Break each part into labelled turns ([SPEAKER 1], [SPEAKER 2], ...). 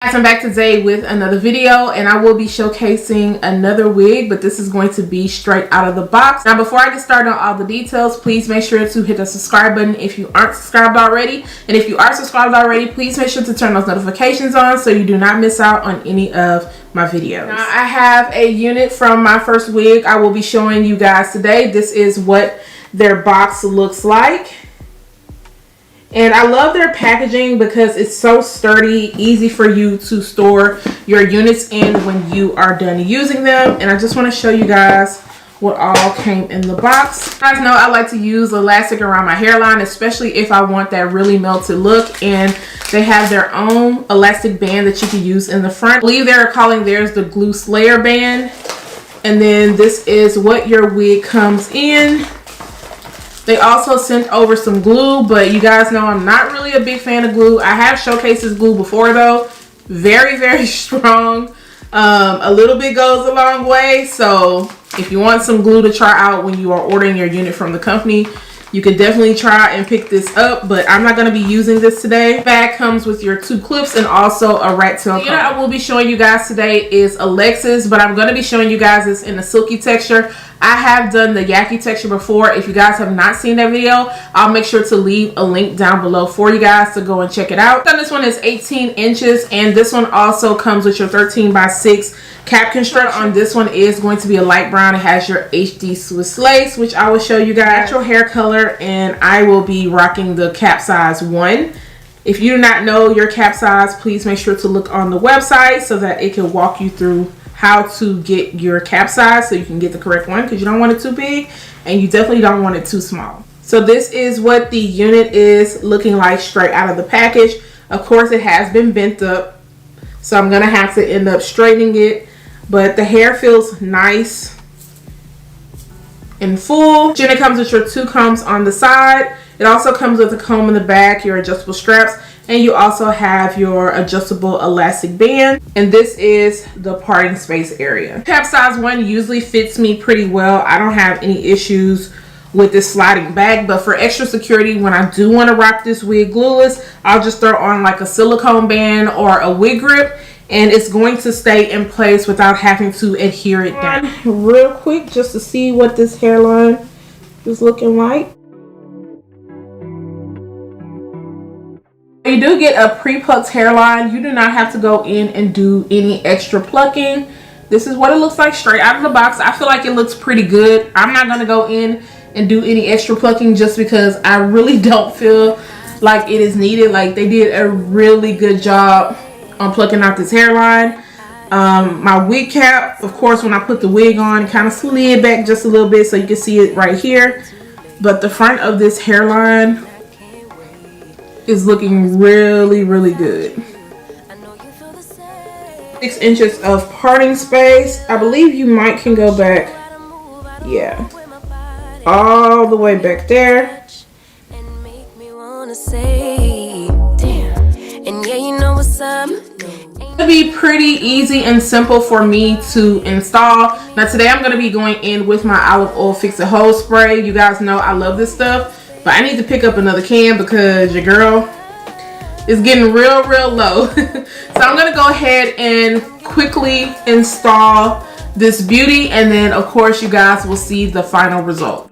[SPEAKER 1] Guys, I'm back today with another video, and I will be showcasing another wig, but this is going to be straight out of the box. Now, before I get started on all the details, please make sure to hit the subscribe button if you aren't subscribed already. And if you are subscribed already, please make sure to turn those notifications on so you do not miss out on any of my videos. Now, I have a unit from Myfirstwig I will be showing you guys today. This is what their box looks like. And I love their packaging because it's so sturdy, easy for you to store your units in when you are done using them. And I just want to show you guys what all came in the box. You guys know I like to use elastic around my hairline, especially if I want that really melted look. And they have their own elastic band that you can use in the front. I believe they're calling theirs the glue slayer band. And then this is what your wig comes in. They also sent over some glue, but you guys know I'm not really a big fan of glue. I have showcased this glue before though. Very, very strong. A little bit goes a long way. So if you want some glue to try out when you are ordering your unit from the company, you can definitely try and pick this up, but I'm not going to be using this today. The bag comes with your 2 clips and also a rat tail comb. The unit I will be showing you guys today is ALEXIS, but I'm going to be showing you guys this in a silky texture. I have done the yaki texture before. If you guys have not seen that video, I'll make sure to leave a link down below for you guys to go and check it out. This one is 18 inches, and this one also comes with your 13x6 cap construction. On this one is going to be a light brown. It has your HD Swiss lace, which I will show you guys. Natural hair color, and I will be rocking the cap size 1. If you do not know your cap size, please make sure to look on the website so that it can walk you through how to get your cap size so you can get the correct one, because you don't want it too big and you definitely don't want it too small. So this is what the unit is looking like straight out of the package. Of course, it has been bent up, so I'm gonna have to end up straightening it, but the hair feels nice and full. The unit comes with your 2 combs on the side. It also comes with a comb in the back, your adjustable straps, and you also have your adjustable elastic band. And this is the parting space area. Cap size 1 usually fits me pretty well. I don't have any issues with this sliding back, but for extra security, when I do want to rock this wig glueless, I'll just throw on like a silicone band or a wig grip, and it's going to stay in place without having to adhere it down. Real quick, just to see what this hairline is looking like. You do get a pre-plucked hairline. You do not have to go in and do any extra plucking. This is what it looks like straight out of the box. I feel like it looks pretty good. I'm not going to go in and do any extra plucking just because I really don't feel like it is needed. Like, they did a really good job on plucking out this hairline. My wig cap, of course, when I put the wig on, kind of slid back just a little bit so you can see it right here. But the front of this hairline is looking really, really good. 6 inches of parting space. I believe you might can go back, yeah, all the way back there. It'll be pretty easy and simple for me to install. Now today I'm going to be going in with my olive oil fix a hole spray. You guys know I love this stuff, but I need to pick up another can because your girl is getting real low. So I'm gonna go ahead and quickly install this beauty, and then of course you guys will see the final result.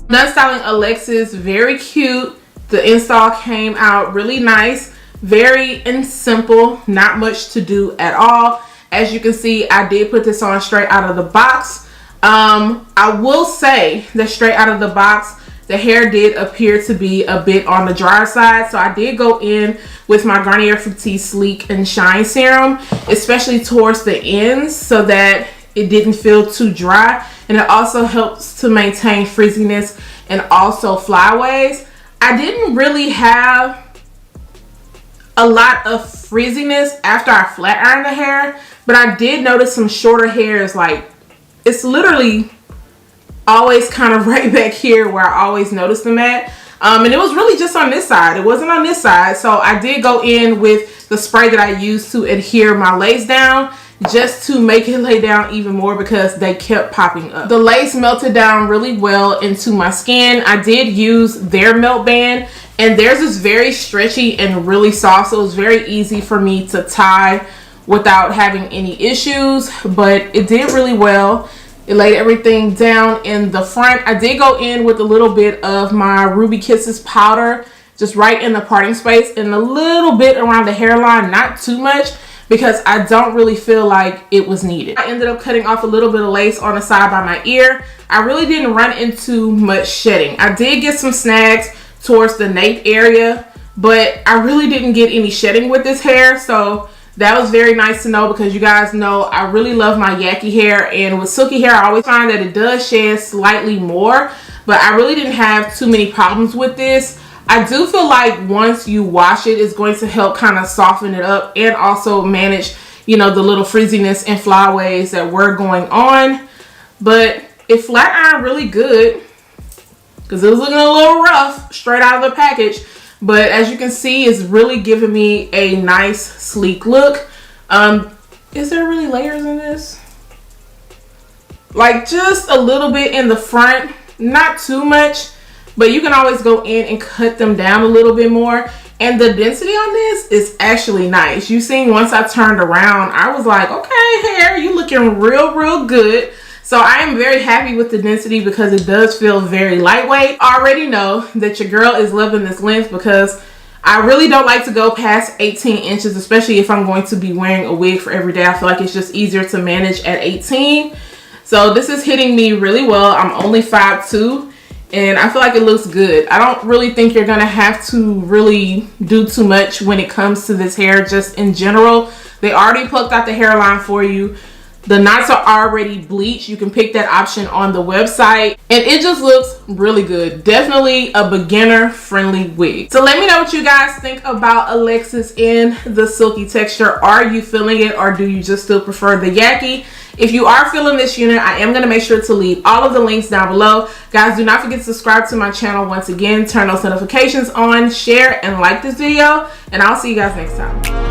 [SPEAKER 1] Done styling Alexis, very cute. The install came out really nice, very and simple, not much to do at all. As you can see, I did put this on straight out of the box. I will say that straight out of the box, the hair did appear to be a bit on the drier side. So I did go in with my Garnier Fructis Sleek and Shine Serum, especially towards the ends, so that it didn't feel too dry. And it also helps to maintain frizziness and also flyaways. I didn't really have a lot of frizziness after I flat ironed the hair, but I did notice some shorter hairs. Like, it's literally always kind of right back here where I always notice them at. And it was really just on this side. It wasn't on this side. So I did go in with the spray that I used to adhere my lace down, just to make it lay down even more because they kept popping up. The lace melted down really well into my skin. I did use their melt band, and theirs is very stretchy and really soft, so it was very easy for me to tie without having any issues, but it did really well. It laid everything down in the front. I did go in with a little bit of my Ruby Kisses powder, just right in the parting space and a little bit around the hairline, not too much, because I don't really feel like it was needed. I ended up cutting off a little bit of lace on the side by my ear. I really didn't run into much shedding. I did get some snags towards the nape area, but I really didn't get any shedding with this hair, so that was very nice to know, because you guys know I really love my yaki hair, and with silky hair I always find that it does shed slightly more, but I really didn't have too many problems with this. I do feel like once you wash it, it's going to help kind of soften it up and also manage, you know, the little frizziness and flyaways that were going on. But it flat ironed really good, because it was looking a little rough straight out of the package. But as you can see, it's really giving me a nice sleek look. Is there really layers in this? Like just a little bit in the front, not too much, but you can always go in and cut them down a little bit more. And the density on this is actually nice. You seen once I turned around, I was like, okay, hair, you looking real good. So I am very happy with the density because it does feel very lightweight. I already know that your girl is loving this length, because I really don't like to go past 18 inches, especially if I'm going to be wearing a wig for every day. I feel like it's just easier to manage at 18. So this is hitting me really well. I'm only 5'2", and I feel like it looks good. I don't really think you're gonna have to really do too much when it comes to this hair, just in general. They already plucked out the hairline for you. The knots are already bleached. You can pick that option on the website, and it just looks really good. Definitely a beginner friendly wig. So let me know what you guys think about Alexis in the silky texture. Are you feeling it, or do you just still prefer the yaki? If you are feeling this unit, I am going to make sure to leave all of the links down below. Guys, do not forget to subscribe to my channel once again. Turn those notifications on, share, and like this video, and I'll see you guys next time.